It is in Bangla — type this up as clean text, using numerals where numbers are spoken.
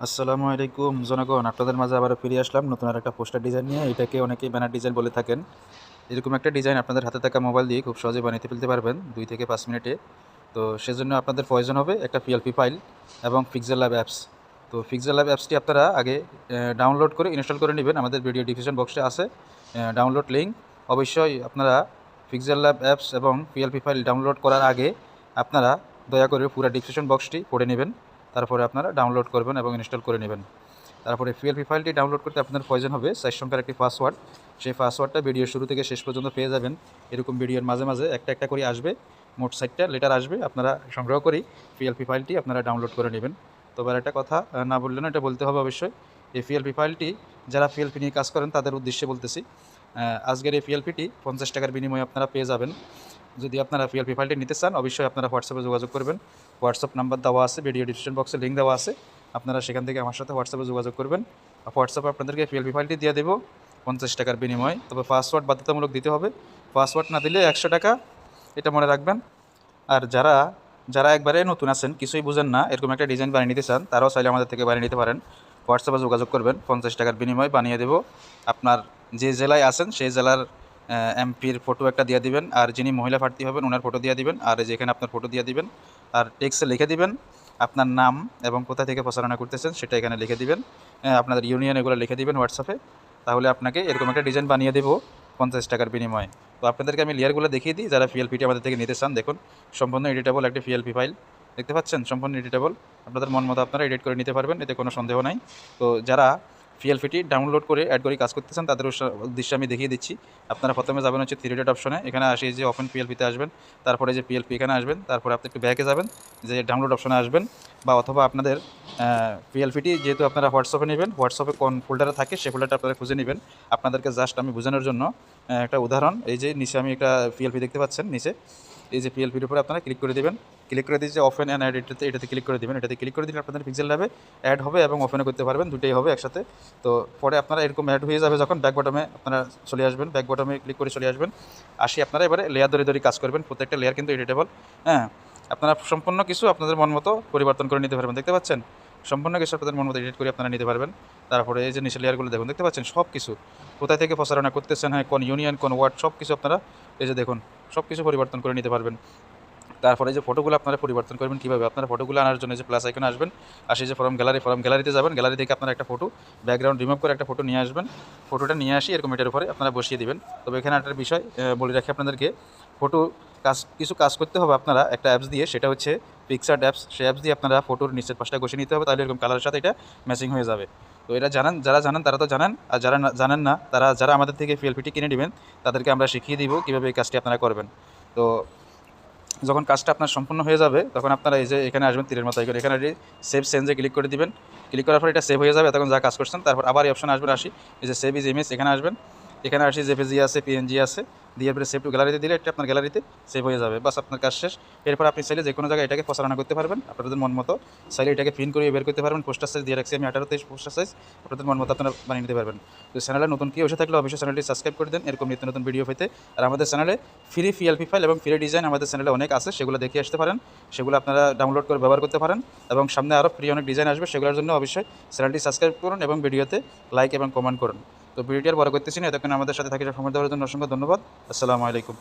আসসালামু আলাইকুম জনগণ, আপনাদের মাঝে আবারও ফিরে আসলাম নতুন আর একটা পোস্টার ডিজাইন নিয়ে। এটাকে অনেকেই ব্যানার ডিজাইন বলে থাকেন। এরকম একটা ডিজাইন আপনাদের হাতে থাকা মোবাইল দিয়ে খুব সহজে বানিয়ে ফেলতে পারবেন 2 থেকে 5 মিনিটে। তো সেজন্য আপনাদের প্রয়োজন হবে একটা পিএলপি ফাইল এবং পিক্সেল ল্যাব অ্যাপস। তো পিক্সেল ল্যাব অ্যাপসটি আপনারা আগে ডাউনলোড করে ইনস্টল করে নেবেন। আমাদের ভিডিও ডিসক্রিপশন বক্সে আছে ডাউনলোড লিঙ্ক। অবশ্যই আপনারা পিক্সেল ল্যাব অ্যাপস এবং পিএলপি ফাইল ডাউনলোড করার আগে আপনারা দয়া করে পুরো ডিসক্রিপশন বক্সটি পড়ে নেবেন। তারপরে আপনারা ডাউনলোড করবেন এবং ইনস্টল করে নেবেন। তারপরে পিএলপি ফাইলটি ডাউনলোড করতে আপনার প্রয়োজন হবে 4 সংখ্যার একটি পাসওয়ার্ড। সেই পাসওয়ার্ডটা ভিডিও শুরু থেকে শেষ পর্যন্ত পেয়ে যাবেন। এরকম ভিডিওর মাঝে মাঝে একটা একটা করে আসবে, মোট 60টা লেটার আসবে। আপনারা সংগ্রহ করে পিএলপি ফাইলটি আপনারা ডাউনলোড করে নেবেন। তবে আর একটা কথা না বললে না, এটা বলতে হবে অবশ্যই। এই পিএলপি ফাইলটি যারা পিএলপি নিয়ে কাজ করেন তাদের উদ্দেশ্যে বলতেছি। আজকের এই পিএলপিটি 50 টাকার বিনিময়ে আপনারা পেয়ে যাবেন। যদি আপনারা পিএলপি ফাইলটি নিতে চান অবশ্যই আপনারা হোয়াটসঅ্যাপে যোগাযোগ করবেন। হোয়াটসঅ্যাপ নাম্বার দেওয়া আছে, ভিডিও ডিসক্রিপশন বক্সে লিঙ্ক দেওয়া আছে। আপনারা সেখান থেকে আমার সাথে হোয়াটসঅ্যাপে যোগাযোগ করবেন। হোয়াটসঅ্যাপে আপনাদেরকে পিএলপি ফাইলটি দিয়ে দেবো 50 টাকার বিনিময়ে। তবে পাসওয়ার্ড বাধ্যতামূলক দিতে হবে। পাসওয়ার্ড না দিলে 100 টাকা, এটা মনে রাখবেন। আর যারা যারা একবারে নতুন আছেন, কিছুই বুঝেন না, এরকম একটা ডিজাইন বানিয়ে নিতে চান, তারাও চাইলে আমাদের থেকে বানিয়ে নিতে পারেন। হোয়াটসঅ্যাপে যোগাযোগ করবেন, 50 টাকার বিনিময়ে বানিয়ে দেবো। আপনার যে জেলায় আছেন সেই জেলার এমপির ফটো একটা দিয়ে দিবেন, আর যিনি মহিলা প্রার্থী হবেন ওনার ফটো দিয়ে দিবেন, আর যেখানে আপনার ফটো দিয়ে দিবেন, আর টেক্সটে লিখে দিবেন আপনার নাম এবং কোথা থেকে প্রচারণা করতেছেন সেটা এখানে লিখে দিবেন। আপনাদের ইউনিয়ন এগুলো লিখে দিবেন হোয়াটসঅ্যাপে। তাহলে আপনাকে এরকম একটা ডিজাইন বানিয়ে দেবো 50 টাকার বিনিময়ে। তো আপনাদেরকে আমি লেয়ারগুলো দেখিয়ে দিই যারা পিএলপিটি আমাদের থেকে নিতে চান। দেখুন, সম্পূর্ণ এডিটেবল একটি পিএলপি ফাইল দেখতে পাচ্ছেন, সম্পূর্ণ এডিটেবল। আপনাদের মন মতো আপনারা এডিট করে নিতে পারবেন, এতে কোনো সন্দেহ নাই। তো যারা পিএলপিটি ডাউনলোড করে অ্যাড করে কাজ করতেছেন তাদের উদ্দেশ্যে আমি দেখিয়ে দিচ্ছি। আপনারা প্রথমে যাবেন হচ্ছে 3 ডট অপশনে, এখানে আসে যে ওপেন পিএলপিতে আসবেন। তারপরে যে পিএলপি এখানে আসবেন, তারপরে আপনি একটু ব্যাকে যাবেন, যে ডাউনলোড অপশনে আসবেন। বা অথবা আপনাদের পিএলপিটি যেহেতু আপনারা হোয়াটসঅ্যাপে নেবেন, হোয়াটসঅ্যাপে কোন ফোল্ডারে থাকে সেই ফোল্ডারটা আপনারা খুঁজে নেবেন। আপনাদেরকে জাস্ট আমি বোঝানোর জন্য একটা উদাহরণ, এই যে নিচে আমি একটা পিএলপি দেখতে পাচ্ছেন, নিচে এই যে পিএলপির উপরে আপনারা ক্লিক করে দেবেন। ক্লিক করে দিয়ে যে ওপেন অ্যান্ড অ্যাড এটাতে ক্লিক করে দেবেন। এটাতে ক্লিক করে দিলে আপনাদের পিক্সেল ল্যাবে অ্যাড হবে এবং ওপেনও করতে পারবেন, দুটোই হবে একসাথে। তো পরে আপনারা এরকম অ্যাড হয়ে যাবে যখন ব্যাক বটমে আপনারা চলে আসবেন, ব্যাক বটমে ক্লিক করে চলে আসবেন। আপনারা এবারে লেয়ার ধরে ধরে কাজ করবেন, প্রত্যেকটা লেয়ার কিন্তু এডিটেবল। হ্যাঁ, আপনারা সম্পূর্ণ কিছু আপনাদের মন মতো পরিবর্তন করে নিতে পারবেন, দেখতে পাচ্ছেন। সম্পূর্ণ কিছু আপনাদের মন মতো এডিট করে আপনারা নিতে পারবেন। তারপরে এই যে নিচে লেয়ারগুলো দেখুন, দেখতে পাচ্ছেন সব কিছু কোথায় থেকে প্রচারণা করতেছেন, হ্যাঁ কোন ইউনিয়ন কোন ওয়ার্ড সব কিছু আপনারা এই যে দেখুন সব কিছু পরিবর্তন করে নিতে পারবেন। তারপরে যে ফটোগুলো আপনারা পরিবর্তন করবেন কীভাবে, আপনারা ফটোগুলো আনার জন্য যে প্লাস আইকনে আসবেন, আসে যে ফর্ম গ্যালারিতে যাবেন। গ্যালারি থেকে আপনারা একটা ফটো ব্যাকগ্রাউন্ড রিমুভ করে একটা ফটো নিয়ে আসবেন। ফটোটা নিয়ে আসি এরকম এটার উপরে আপনারা বসিয়ে দিবেন। তবে এখানে একটা বিষয় বলে রাখি আপনাদেরকে, ফটো কিছু কাজ করতে হবে আপনারা একটা অ্যাপস দিয়ে, সেটা হচ্ছে পিকচার অ্যাপস। সেই অ্যাপস দিয়ে আপনারা ফটোর নিচের পাশটা ঘষে নিতে হবে, তাহলে এরকম কালারের সাথে এটা ম্যাচিং হয়ে যাবে। তো এটা যারা জানেন তারা তো জানেন, আর যারা জানেন না যারা আমাদের থেকে পিএলপিটি কিনে নেবেন তাদেরকে আমরা শিখিয়ে দিব কীভাবে এই কাজটি আপনারা করবেন। তো যখন কাজটা আপনার সম্পূর্ণ হয়ে যাবে তখন আপনারা এই যে এখানে আসবেন, তীরের মাথায় করে এখানে সেভ চেঞ্জে ক্লিক করে দিবেন। ক্লিক করার পর এটা সেভ হয়ে যাবে তখন যা কাজ করছেন। তারপর আবার এই অপশনে আসবেন, এই যে সেভ ইজ ইমেজ, এখানে আসবেন। এখানে আসি জেপিজি আছে, পিএনজি আছে, দিয়ে এরপরে সেভ টু গ্যালারিতে দিলে এটা আপনার গ্যালারিতে সেভ হয়ে যাবে। বাস আপনার কাজ শেষ। এরপর আপনি চাইলে যে কোনো জায়গায় এটাকে প্রচারণা করতে পারবেন আপনাদের মন মতো। চাইলে এটাকে প্রিন্ট করে বের করতে পারবেন। পোস্টার সাইজ দিয়ে রাখছি আমি 18-23 পোস্টার সাইজ, আপনাদের মন মতো আপনারা বানিয়ে নিতে পারবেন। তো চ্যানেলে নতুন কেউ এসে থাকলে অবশ্যই চ্যানেলটি সাবস্ক্রাইব করে দেন এরকম নিত্য নতুন ভিডিও পেতে। আর আমাদের চ্যানেলে ফ্রি পিএলপি ফাইল এবং ফ্রি ডিজাইন আমাদের চ্যানেলে অনেক আছে, সেগুলো দেখে আসতে পারেন। সেগুলো আপনারা ডাউনলোড করে ব্যবহার করতে পারেন এবং সামনে আরও ফ্রি অনেক ডিজাইন আসবে, সেগুলোর জন্য অবশ্যই চ্যানেলটি সাবস্ক্রাইব করুন এবং ভিডিওতে লাইক এবং কমেন্ট করুন। তো ভিডিওটি আর বড় করতেছি না, এতক্ষণ আমাদের সাথে থাকি সময় দেওয়ার জন্য অসংখ্য ধন্যবাদ। আসসালামু আলাইকুম।